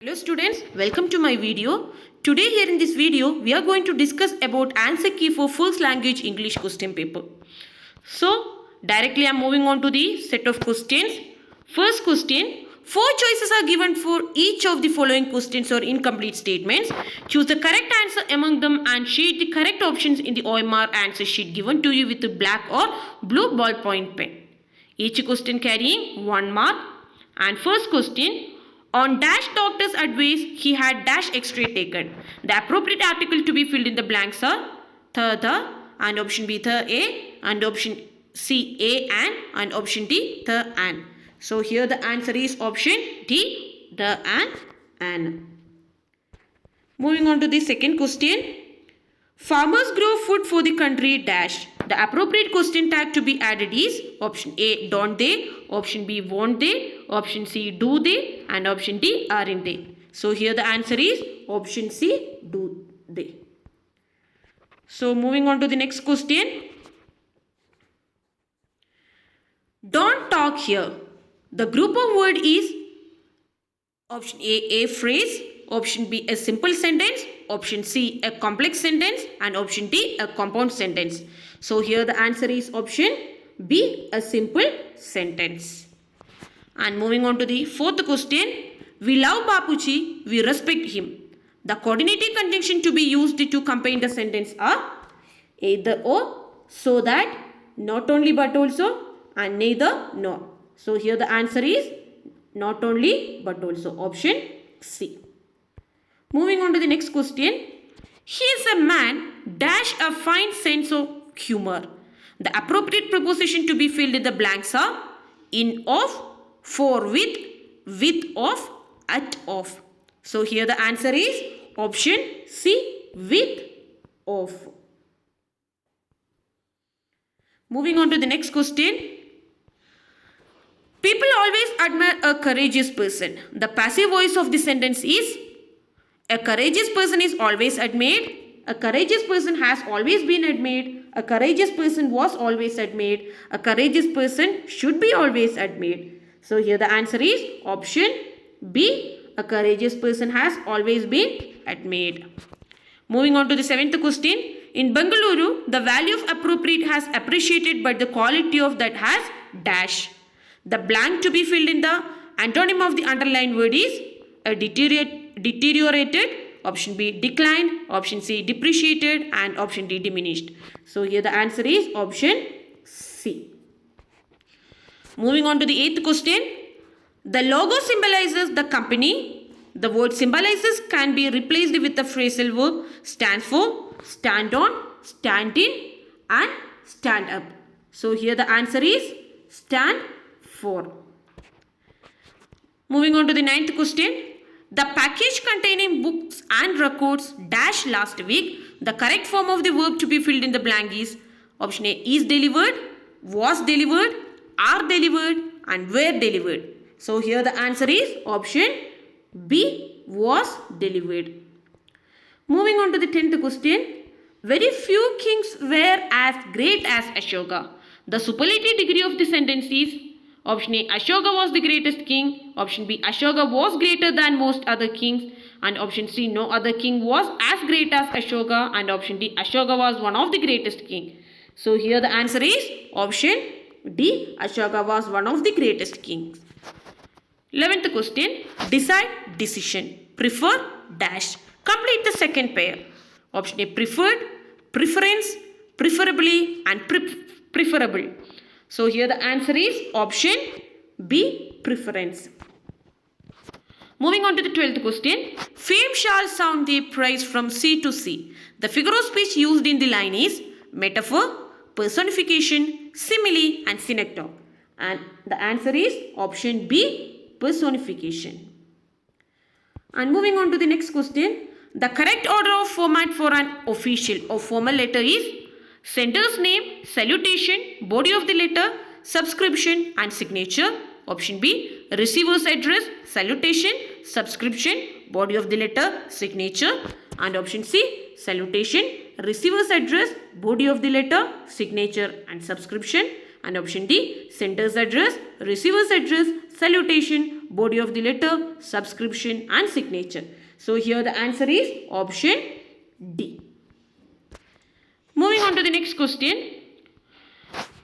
Hello students, welcome to my video. Today here in this video, we are going to discuss about answer key for first language English question paper. So, directly I am moving on to the set of questions. First question, four choices are given for each of the following questions or incomplete statements. Choose the correct answer among them and shade the correct options in the OMR answer sheet given to you with a black or blue ballpoint pen. Each question carrying 1 mark. And first question, on dash doctor's advice, he had dash x-ray taken. The appropriate article to be filled in the blanks are the, and option B the A, and option C a and option D the an. So here the answer is option D, the and. Moving on to the second question. Farmers grow food for the country dash. The appropriate question tag to be added is option A, don't they, option B, won't they, option C, do they, and option D, aren't they. So here the answer is option C, do they. So moving on to the next question. Don't talk here. The group of word is option A phrase, option B, a simple sentence, option C, a complex sentence, and option D, a compound sentence. So here the answer is option B, a simple sentence. And moving on to the fourth question. We love Bapuji, we respect him. The coordinating conjunction to be used to combine the sentence are either or, so that, not only but also, and neither nor. So here the answer is not only but also, option C. Moving on to the next question. He is a man dash a fine sense of humor. The appropriate preposition to be filled in the blanks are in of, for with of, at of. So here the answer is option C, with of. Moving on to the next question. People always admire a courageous person. The passive voice of the sentence is a courageous person is always admired. A courageous person has always been admired. A courageous person was always admired. A courageous person should be always admired. So here the answer is option B. A courageous person has always been admired. Moving on to the seventh question. In Bengaluru, the value of appropriate has appreciated but the quality of that has dash. The blank to be filled in the antonym of the underlined word is a deteriorated, option B declined, option C depreciated, and option D diminished. So here the answer is option C. Moving on to the eighth question. The logo symbolizes the company. The word symbolizes can be replaced with the phrasal verb stands for, stand on, stand in, and stand up. So here the answer is stand for. Moving on to the ninth question. The package containing books and records dash last week. The correct form of the verb to be filled in the blank is option A is delivered, was delivered, are delivered, and were delivered. So here the answer is option B, was delivered. Moving on to the 10th question. Very few kings were as great as Ashoka. The superlative degree of the sentence is option A, Ashoka was the greatest king. Option B, Ashoka was greater than most other kings. And option C, no other king was as great as Ashoka. And option D, Ashoka was one of the greatest king. So here the answer is option D, Ashoka was one of the greatest kings. 11th question. Decide, decision, prefer, dash. Complete the second pair. Option A, preferred, preference, preferably, and preferable. So here the answer is option B, preference. Moving on to the 12th question. Fame shall sound the praise from sea to sea. The figure of speech used in the line is metaphor, personification, simile, and synecdoche. And the answer is option B, personification. And moving on to the next question. The correct order of format for an official or formal letter is sender's name, salutation, body of the letter, subscription, and signature. Option B, receiver's address, salutation, subscription, body of the letter, signature. And option C, salutation, receiver's address, body of the letter, signature, and subscription. And option D, sender's address, receiver's address, salutation, body of the letter, subscription and signature. So here the answer is option D. Moving on to the next question.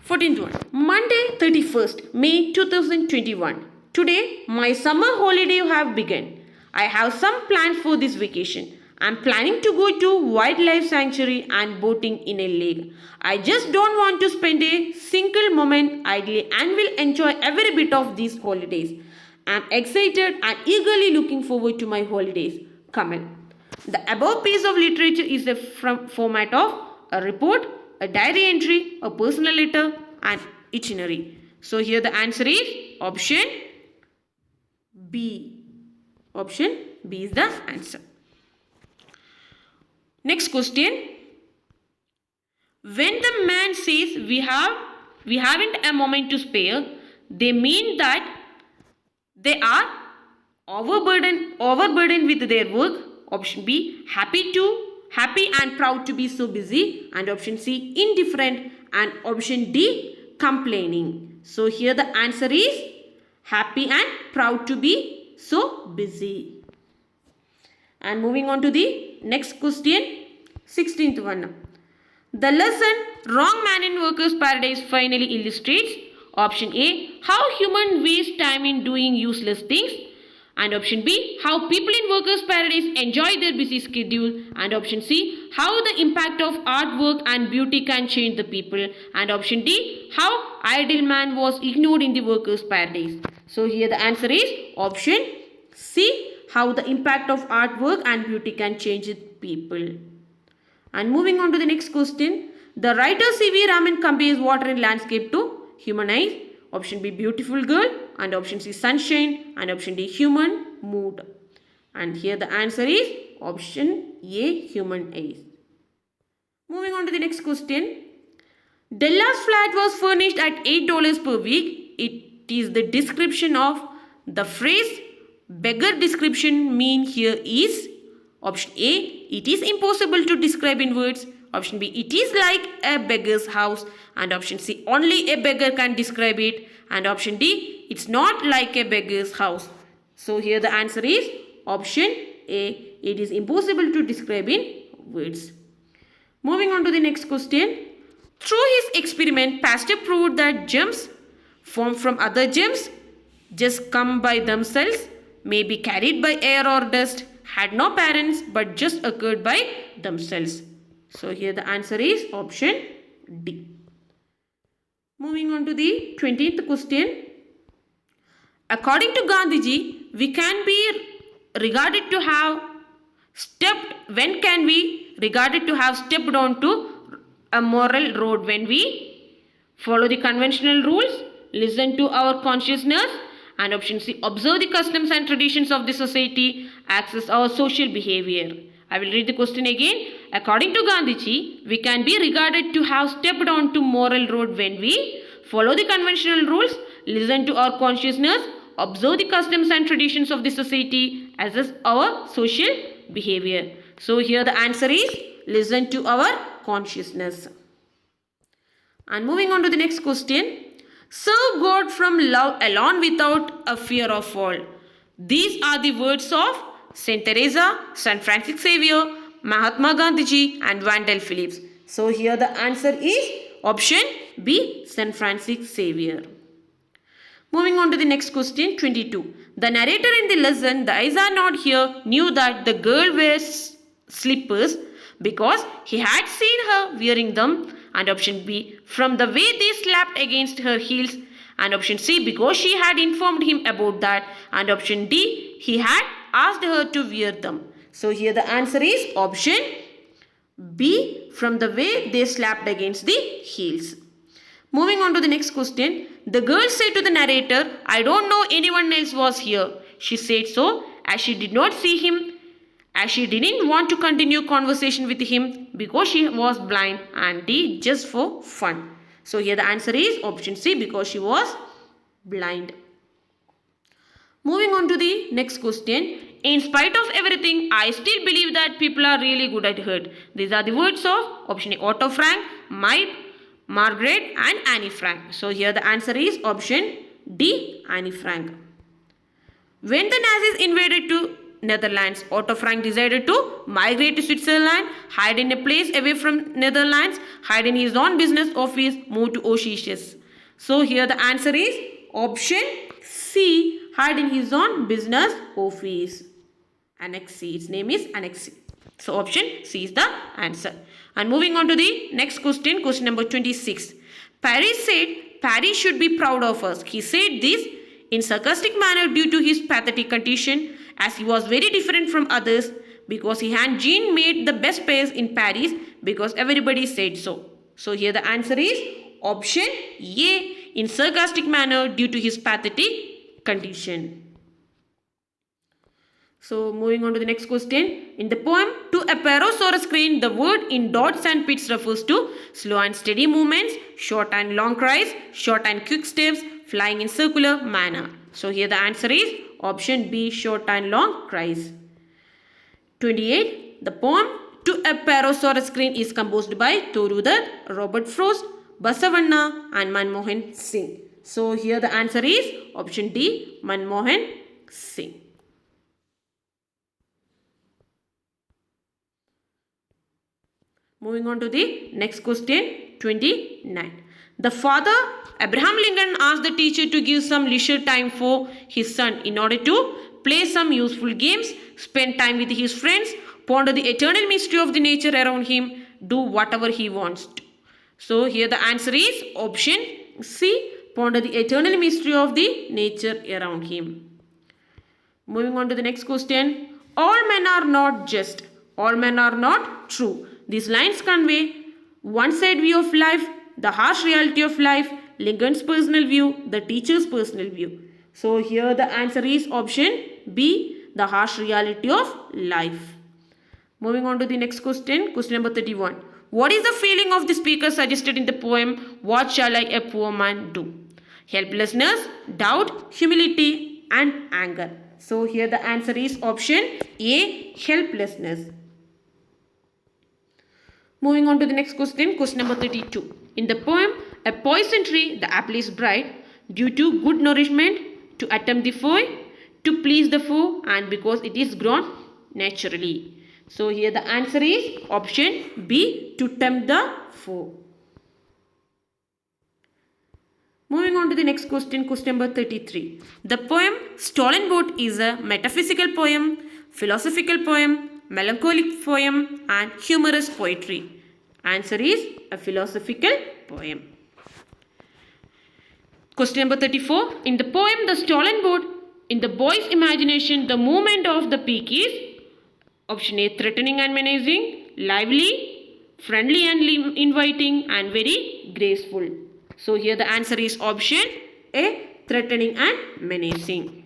14th one. Monday 31st May 2021. Today my summer holiday have begun. I have some plans for this vacation. I am planning to go to wildlife sanctuary and boating in a lake. I just don't want to spend a single moment idly and will enjoy every bit of these holidays. I am excited and eagerly looking forward to my holidays. Comment. The above piece of literature is the format of a report, a diary entry, a personal letter and itinerary. So here the answer is option B. Option B is the answer. Next question. When the man says we haven't a moment to spare, they mean that they are overburdened with their work. Option B, happy and proud to be so busy. And option C, indifferent. And option D, complaining. So here the answer is happy and proud to be so busy. And moving on to the next question, 16th one. The lesson Wrong Man in Workers' Paradise finally illustrates option A, how humans waste time in doing useless things. And option B, how people in Workers' Paradise enjoy their busy schedule. And option C, how the impact of artwork and beauty can change the people. And option D, how idle man was ignored in the Workers' Paradise. So here the answer is option C, how the impact of artwork and beauty can change the people. And moving on to the next question. The writer C.V. Raman compares water and landscape to human eyes. Option B, beautiful girl. And option C, sunshine. And option D, human mood. And here the answer is option A, human eyes. Moving on to the next question. Della's flat was furnished at $8 per week. It is the description of the phrase beggar description mean here is option A, it is impossible to describe in words. Option B, it is like a beggar's house. And option C, only a beggar can describe it. And option D, it's not like a beggar's house. So here the answer is option A, it is impossible to describe in words. Moving on to the next question. Through his experiment, Pasteur proved that gems formed from other gems just come by themselves, may be carried by air or dust, had no parents but just occurred by themselves. So here the answer is option D. Moving on to the 20th question. According to Gandhiji, we can be regarded to have stepped onto a moral road when we follow the conventional rules, listen to our consciousness, and option C, observe the customs and traditions of the society, access our social behavior. I will read the question again. According to Gandhiji, we can be regarded to have stepped onto moral road when we follow the conventional rules, listen to our consciousness, observe the customs and traditions of the society, assess our social behavior. So here the answer is listen to our consciousness. And moving on to the next question. Serve God from love alone without a fear of fall. These are the words of Saint Teresa, Saint Francis Xavier, Mahatma Gandhiji and Wendell Phillips. So here the answer is option B, Saint Francis Xavier. Moving on to the next question, 22. The narrator in the lesson, the eyes are not here, knew that the girl wears slippers because he had seen her wearing them. And option B, from the way they slapped against her heels. And option C, because she had informed him about that. And option D, he had asked her to wear them. So here the answer is option B, from the way they slapped against the heels. Moving on to the next question. The girl said to the narrator, I don't know anyone else was here. She said so as she did not see him, as she didn't want to continue conversation with him because she was blind, and D, just for fun. So here the answer is option C, because she was blind. Moving on to the next question. In spite of everything, I still believe that people are really good at hurt. These are the words of option A, Otto Frank, Margaret and Annie Frank. So here the answer is option D, Annie Frank. When the Nazis invaded to Netherlands, Otto Frank decided to migrate to Switzerland, hide in a place away from Netherlands, hide in his own business office, move to Auschwitz. So here the answer is option C, hide in his own business office. Annex C, its name is Annex C. So option C is the answer. And moving on to the next question, question number 26. Paris said Paris should be proud of us. He said this in sarcastic manner due to his pathetic condition, as he was very different from others, because he had Jean made the best pairs in Paris because everybody said so. So here the answer is option A, in sarcastic manner due to his pathetic condition. So moving on to the next question. In the poem To a Parasaurus Crane, the word in dots and pits refers to slow and steady movements, short and long cries, short and quick steps, flying in circular manner. So here the answer is option B, short and long cries. 28. The poem To a Parasaurus Crane is composed by Thorudutt, Robert Frost, Basavanna and Manmohan Singh. So here the answer is option D, Manmohan Singh. Moving on to the next question, 29. The father, Abraham Lincoln, asked the teacher to give some leisure time for his son in order to play some useful games, spend time with his friends, ponder the eternal mystery of the nature around him, do whatever he wants to. So here the answer is option C, ponder the eternal mystery of the nature around him. Moving on to the next question. All men are not just. All men are not true. These lines convey one-side view of life, the harsh reality of life, Lincoln's personal view, the teacher's personal view. So here the answer is option B, the harsh reality of life. Moving on to the next question, question number 31. What is the feeling of the speaker suggested in the poem, What Shall I, a Poor Man, Do? Helplessness, doubt, humility and anger. So here the answer is option A, helplessness. Moving on to the next question, question number 32. In the poem, A Poison Tree, the apple is bright due to good nourishment, to attempt the foe, to please the foe, and because it is grown naturally. So here the answer is option B, to tempt the foe. Moving on to the next question, question number 33. The poem Stolen Boat is a metaphysical poem, philosophical poem, melancholic poem and humorous poetry. Answer is a philosophical poem. Question number 34. In the poem The Stolen Boat, in the boy's imagination, the movement of the peak is option A, threatening and menacing, lively, friendly and inviting and very graceful. So here the answer is option A, threatening and menacing.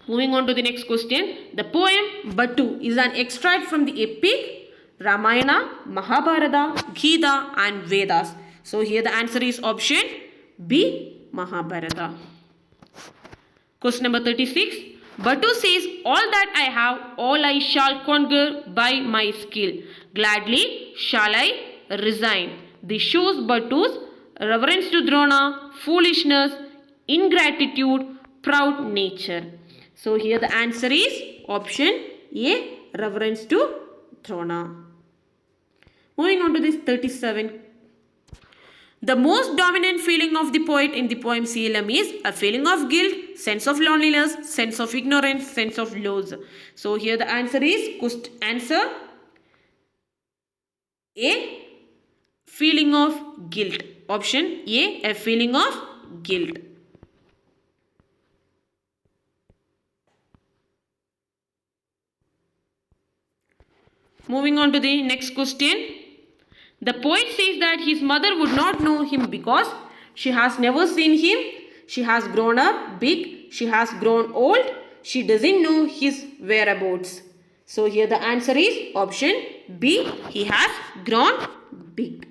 Moving on to the next question. The poem Bhattu is an extract from the epic Ramayana, Mahabharata, Gita and Vedas. So here the answer is option B, Mahabharata. Question number 36. Bhattu says, all that I have, all I shall conquer by my skill. Gladly shall I resign. This shows Bhattu's reverence to Drona, foolishness, ingratitude, proud nature. So here the answer is option A, reverence to Drona. Moving on to this 37. The most dominant feeling of the poet in the poem Seelam is a feeling of guilt, sense of loneliness, sense of ignorance, sense of loss. So here the answer is answer A, feeling of guilt. Option A, feeling of guilt. Moving on to the next question. The poet says that his mother would not know him because she has never seen him. She has grown up big. She has grown old. She doesn't know his whereabouts. So here the answer is option B. He has grown big.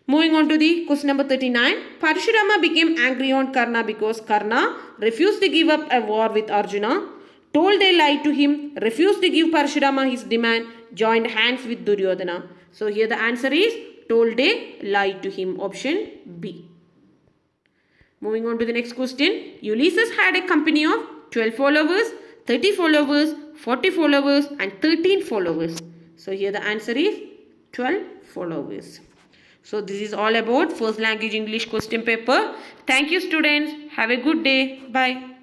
Moving on to the question number 39. Parashurama became angry on Karna because Karna refused to give up a war with Arjuna, told a lie to him, refused to give Parashurama his demand, joined hands with Duryodhana. So here the answer is told a lie to him. Option B. Moving on to the next question. Ulysses had a company of 12 followers, 30 followers, 40 followers and 13 followers. So here the answer is 12 followers. So this is all about first language English question paper. Thank you students. Have a good day. Bye.